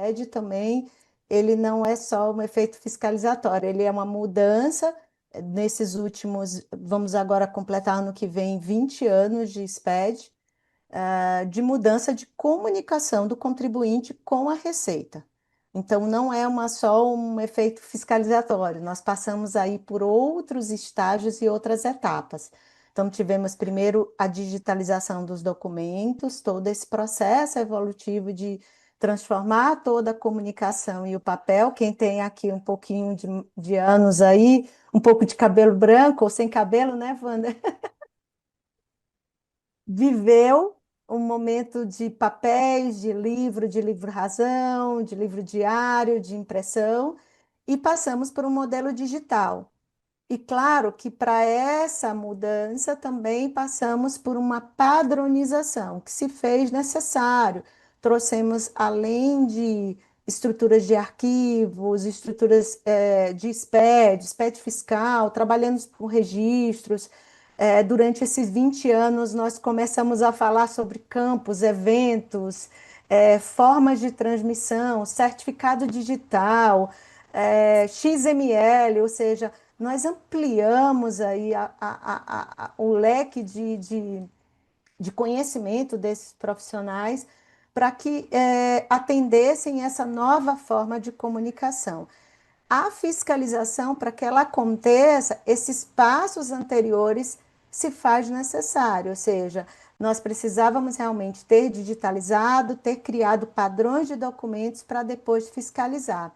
SPED também, ele não é só um efeito fiscalizatório, ele é uma mudança nesses últimos, vamos agora completar ano que vem 20 anos de SPED, de mudança de comunicação do contribuinte com a Receita. Então, não é só um efeito fiscalizatório, nós passamos aí por outros estágios e outras etapas. Então, tivemos primeiro a digitalização dos documentos, todo esse processo evolutivo de transformar toda a comunicação e o papel. Quem tem aqui um pouquinho de anos aí, um pouco de cabelo branco ou sem cabelo, né, Wanda? Viveu um momento de papéis, de livro-razão, de livro diário, de impressão, e passamos por um modelo digital. E claro que para essa mudança também passamos por uma padronização que se fez necessário. Trouxemos, além de estruturas de arquivos, estruturas de SPED fiscal, trabalhamos com registros. Durante esses 20 anos, nós começamos a falar sobre campos, eventos, formas de transmissão, certificado digital, XML, ou seja, nós ampliamos aí o leque de conhecimento desses profissionais para que atendessem essa nova forma de comunicação. A fiscalização, para que ela aconteça, esses passos anteriores se faz necessário, ou seja, nós precisávamos realmente ter digitalizado, ter criado padrões de documentos para depois fiscalizar.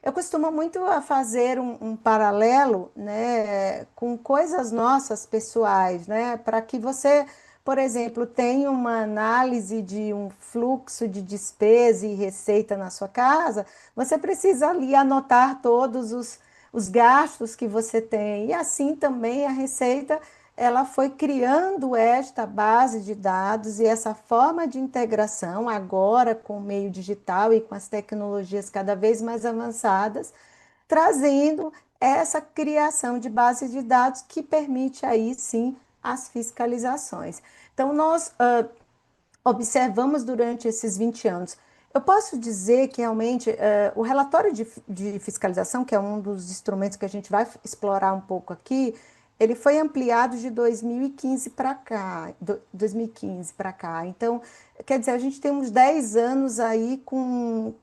Eu costumo muito a fazer um paralelo, né, com coisas nossas pessoais, né, para que você, por exemplo, tenha uma análise de um fluxo de despesa e receita na sua casa, você precisa ali anotar todos os gastos que você tem. E assim também a Receita, ela foi criando esta base de dados e essa forma de integração, agora com o meio digital e com as tecnologias cada vez mais avançadas, trazendo essa criação de base de dados que permite aí sim as fiscalizações. Então, nós observamos durante esses 20 anos. Eu posso dizer que realmente o relatório de fiscalização, que é um dos instrumentos que a gente vai explorar um pouco aqui, ele foi ampliado de 2015 para cá, 2015 para cá. Então, quer dizer, a gente tem uns 10 anos aí com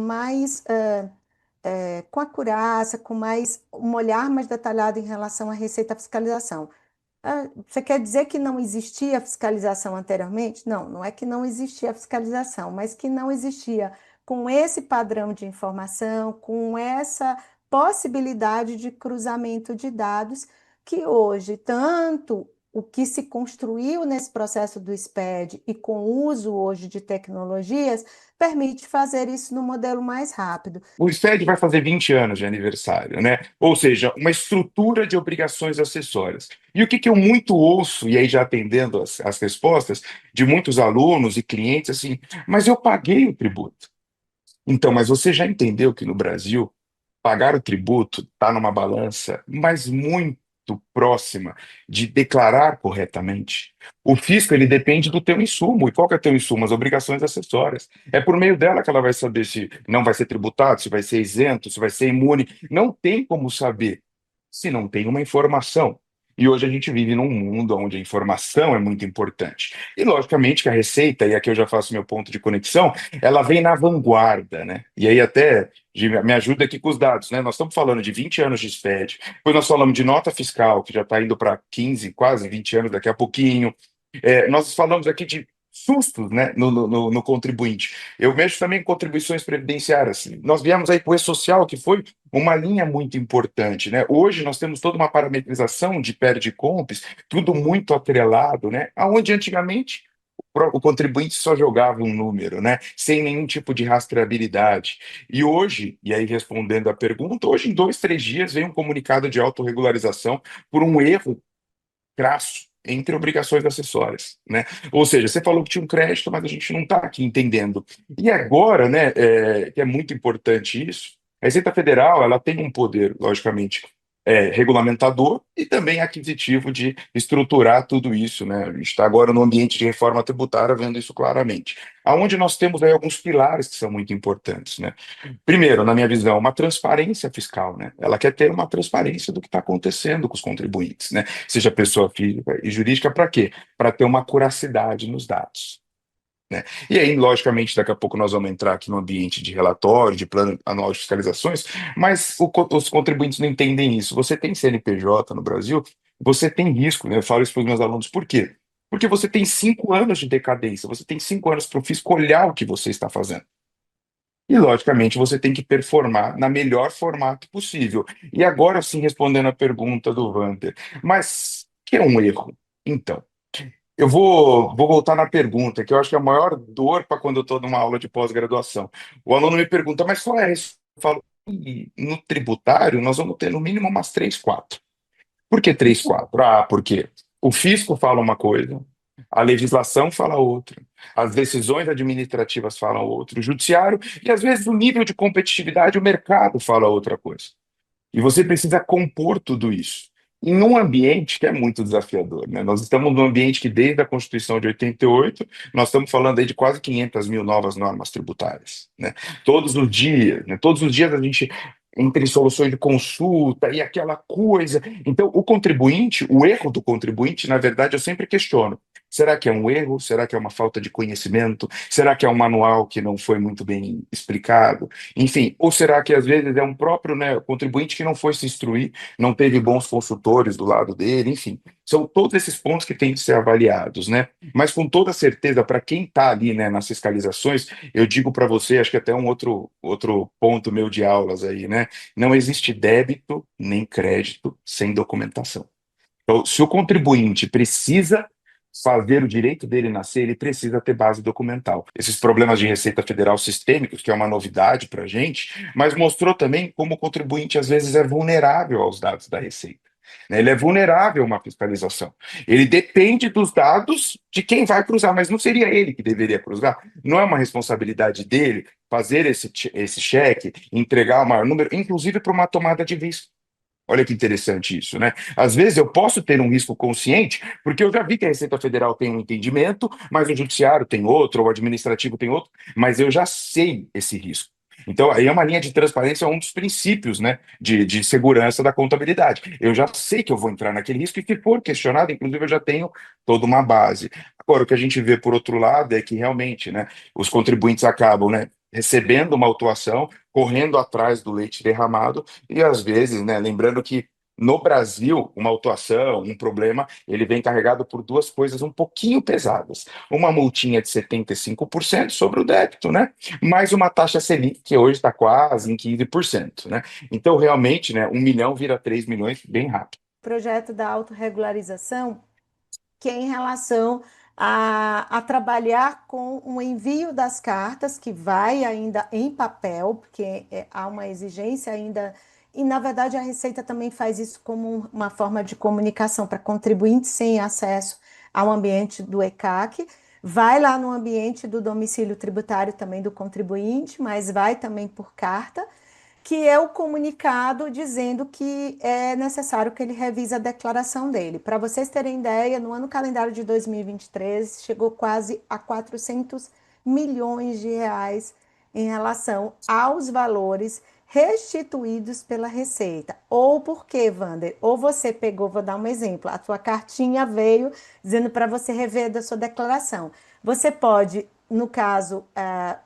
mais, com acurácia, com mais, um olhar mais detalhado em relação à receita e fiscalização. Você quer dizer que não existia fiscalização anteriormente? Não, não é que não existia fiscalização, mas que não existia com esse padrão de informação, com essa possibilidade de cruzamento de dados, que hoje, tanto o que se construiu nesse processo do SPED e com o uso hoje de tecnologias, permite fazer isso no modelo mais rápido. O SPED vai fazer 20 anos de aniversário, né? Ou seja, uma estrutura de obrigações acessórias. E o que, que eu muito ouço, e aí já atendendo as respostas, de muitos alunos e clientes, assim, mas eu paguei o tributo. Então, mas você já entendeu que no Brasil pagar o tributo está numa balança, mas muito próxima de declarar corretamente. O fisco, ele depende do teu insumo. E qual que é o teu insumo? As obrigações acessórias. É por meio dela que ela vai saber se não vai ser tributado, se vai ser isento, se vai ser imune. Não tem como saber se não tem uma informação. E hoje a gente vive num mundo onde a informação é muito importante. E, logicamente, que a Receita, e aqui eu já faço meu ponto de conexão, ela vem na vanguarda, né? E aí até me ajuda aqui com os dados, né? Nós estamos falando de 20 anos de SPED, depois nós falamos de nota fiscal, que já está indo para 15, quase 20 anos daqui a pouquinho. Nós falamos aqui de sustos, né, no contribuinte. Eu mexo também com contribuições previdenciárias. Nós viemos aí com o E-Social, que foi uma linha muito importante, né? Hoje nós temos toda uma parametrização de PER de Compes, tudo muito atrelado, né? Aonde antigamente o contribuinte só jogava um número, né? Sem nenhum tipo de rastreabilidade. E hoje, e aí respondendo à pergunta, hoje em 2, 3 dias vem um comunicado de autorregularização por um erro crasso entre obrigações acessórias, né? Ou seja, você falou que tinha um crédito, mas a gente não está aqui entendendo. E agora, né, que é muito importante isso, a Receita Federal, ela tem um poder, logicamente, regulamentador e também aquisitivo de estruturar tudo isso, né? A gente está agora no ambiente de reforma tributária vendo isso claramente. Aonde nós temos aí alguns pilares que são muito importantes, né? Primeiro, na minha visão, uma transparência fiscal, né? Ela quer ter uma transparência do que está acontecendo com os contribuintes, né? Seja pessoa física e jurídica, para quê? Para ter uma curacidade nos dados. Né? E aí, logicamente, daqui a pouco nós vamos entrar aqui no ambiente de relatório, de plano anual de fiscalizações, mas os contribuintes não entendem isso. Você tem CNPJ no Brasil, você tem risco, né? Eu falo isso para os meus alunos, por quê? Porque você tem 5 anos de decadência, você tem 5 anos para o fisco olhar o que você está fazendo. E, logicamente, você tem que performar na melhor formato possível. E agora sim, respondendo a pergunta do Wander, mas que é um erro? Então. Eu vou voltar na pergunta, que eu acho que é a maior dor para quando eu estou numa aula de pós-graduação. O aluno me pergunta, mas qual é isso? Eu falo, no tributário nós vamos ter no mínimo umas três, quatro. Por que três, quatro? Ah, porque o fisco fala uma coisa, a legislação fala outra, as decisões administrativas falam outra, o judiciário, e às vezes o nível de competitividade, o mercado fala outra coisa. E você precisa compor tudo isso. Em um ambiente que é muito desafiador, né? Nós estamos num ambiente que, desde a Constituição de 88, nós estamos falando aí de quase 500 mil novas normas tributárias, né? Todos os dias, né? Todos os dias a gente, entre soluções de consulta e aquela coisa. Então, o contribuinte, o erro do contribuinte, na verdade, eu sempre questiono. Será que é um erro? Será que é uma falta de conhecimento? Será que é um manual que não foi muito bem explicado? Enfim, ou será que às vezes é um próprio, né, contribuinte que não foi se instruir, não teve bons consultores do lado dele, enfim, são todos esses pontos que têm que ser avaliados, né? Mas com toda certeza, para quem está ali, né, nas fiscalizações, eu digo para você, acho que até um outro ponto meu de aulas aí, né? Não existe débito nem crédito sem documentação. Então, se o contribuinte precisa fazer o direito dele nascer, ele precisa ter base documental. Esses problemas de Receita Federal sistêmicos, que é uma novidade para a gente, mas mostrou também como o contribuinte às vezes é vulnerável aos dados da Receita. Né? Ele é vulnerável a uma fiscalização. Ele depende dos dados de quem vai cruzar, mas não seria ele que deveria cruzar. Não é uma responsabilidade dele fazer esse cheque, entregar o maior número, inclusive para uma tomada de risco. Olha que interessante isso, né? Às vezes eu posso ter um risco consciente, porque eu já vi que a Receita Federal tem um entendimento, mas o Judiciário tem outro, ou o Administrativo tem outro, mas eu já sei esse risco. Então, aí é uma linha de transparência, é um dos princípios, né, de segurança da contabilidade. Eu já sei que eu vou entrar naquele risco e, se for questionado, inclusive, eu já tenho toda uma base. Agora, o que a gente vê, por outro lado, é que realmente, né, os contribuintes acabam, né, recebendo uma autuação, correndo atrás do leite derramado, e às vezes, né, lembrando que no Brasil, uma autuação, um problema, ele vem carregado por duas coisas um pouquinho pesadas. Uma multinha de 75% sobre o débito, né? Mais uma taxa Selic, que hoje está quase em 15%, né? Então, realmente, né, 1 milhão vira 3 milhões bem rápido. Projeto da autorregularização, que é em relação a trabalhar com o envio das cartas, que vai ainda em papel, porque há uma exigência ainda, e na verdade a Receita também faz isso como uma forma de comunicação para contribuintes sem acesso ao ambiente do ECAC. Vai lá no ambiente do domicílio tributário também do contribuinte, mas vai também por carta, que é o comunicado dizendo que é necessário que ele revise a declaração dele. Para vocês terem ideia, no ano calendário de 2023, chegou quase a 400 milhões de reais em relação aos valores restituídos pela Receita. Ou por quê, Wander? Ou você pegou, vou dar um exemplo, a sua cartinha veio dizendo para você rever da sua declaração. Você pode, no caso,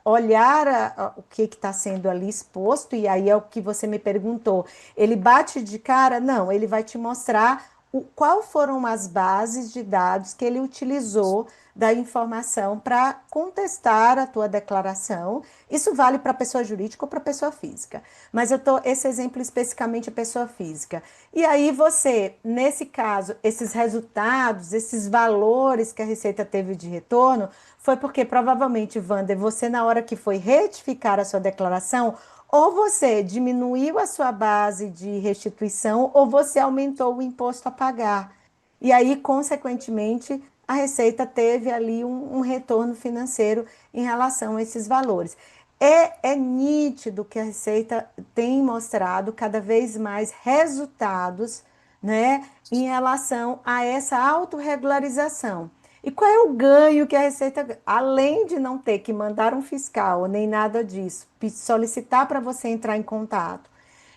olhar o que está sendo ali exposto, e aí é o que você me perguntou. Ele bate de cara? Não, ele vai te mostrar qual foram as bases de dados que ele utilizou da informação para contestar a tua declaração. Isso vale para pessoa jurídica ou para pessoa física. Mas eu tô esse exemplo especificamente é pessoa física. E aí você, nesse caso, esses resultados, esses valores que a Receita teve de retorno, foi porque provavelmente, Wander, você na hora que foi retificar a sua declaração, ou você diminuiu a sua base de restituição, ou você aumentou o imposto a pagar. E aí, consequentemente, a Receita teve ali um retorno financeiro em relação a esses valores. é nítido que a Receita tem mostrado cada vez mais resultados, né, em relação a essa autorregularização. E qual é o ganho que a Receita, além de não ter que mandar um fiscal nem nada disso, solicitar para você entrar em contato,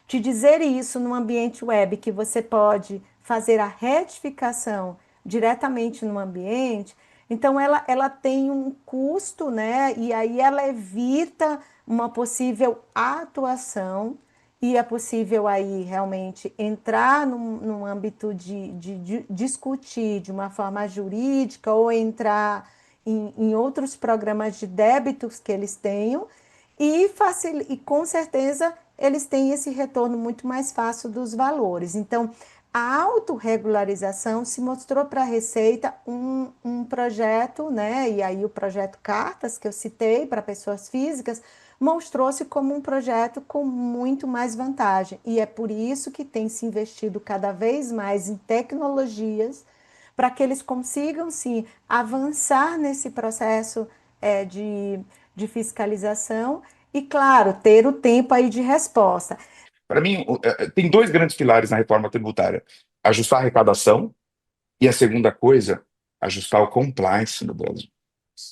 te dizer isso no ambiente web, que você pode fazer a retificação diretamente no ambiente, então ela tem um custo, né? E aí ela evita uma possível atuação e é possível aí realmente entrar num âmbito de discutir de uma forma jurídica ou entrar em outros programas de débitos que eles tenham e com certeza eles têm esse retorno muito mais fácil dos valores. Então, a autorregularização se mostrou para a Receita um projeto, né? E aí o projeto Cartas, que eu citei para pessoas físicas, mostrou-se como um projeto com muito mais vantagem. E é por isso que tem se investido cada vez mais em tecnologias para que eles consigam, sim, avançar nesse processo de fiscalização e, claro, ter o tempo aí de resposta. Para mim, tem dois grandes pilares na reforma tributária: ajustar a arrecadação e a segunda coisa, ajustar o compliance no Brasil.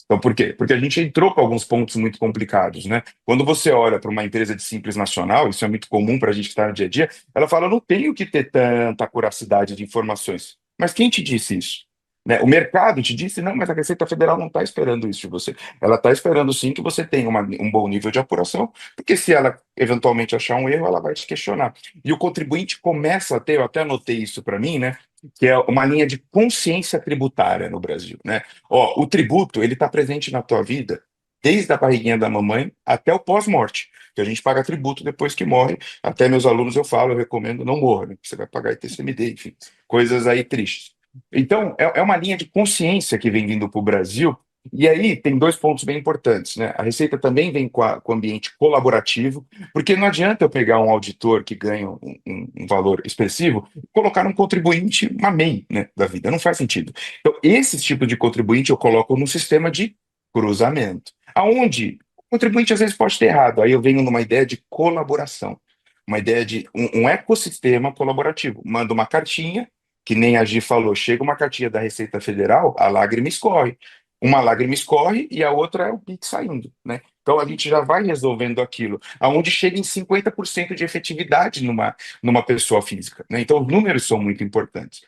Então, por quê? Porque a gente entrou com alguns pontos muito complicados, né? Quando você olha para uma empresa de simples nacional, isso é muito comum para a gente que está no dia a dia, ela fala, eu não tenho que ter tanta acuracidade de informações. Mas quem te disse isso? Né? O mercado te disse, não, mas a Receita Federal não está esperando isso de você. Ela está esperando sim que você tenha um bom nível de apuração, porque se ela eventualmente achar um erro, ela vai te questionar. E o contribuinte começa a ter, eu até anotei isso para mim, né? Que é uma linha de consciência tributária no Brasil, né? Ó, o tributo, ele está presente na tua vida desde a barriguinha da mamãe até o pós-morte, que a gente paga tributo depois que morre. Até meus alunos eu falo, eu recomendo, não morra, né? Você vai pagar ITCMD, enfim, coisas aí tristes. Então, é uma linha de consciência que vem vindo para o Brasil, e aí tem dois pontos bem importantes, né? A Receita também vem com o ambiente colaborativo, porque não adianta eu pegar um auditor que ganha um valor expressivo e colocar um contribuinte, uma MEI, né, da vida. Não faz sentido. Então, esse tipo de contribuinte eu coloco no sistema de cruzamento, aonde o contribuinte às vezes pode ter errado. Aí eu venho numa ideia de colaboração, uma ideia de um ecossistema colaborativo. Manda uma cartinha, que nem a Gi falou, chega uma cartinha da Receita Federal, a lágrima escorre. Uma lágrima escorre e a outra é o PIX saindo, né? Então a gente já vai resolvendo aquilo, aonde chega em 50% de efetividade numa pessoa física, né? Então os números são muito importantes.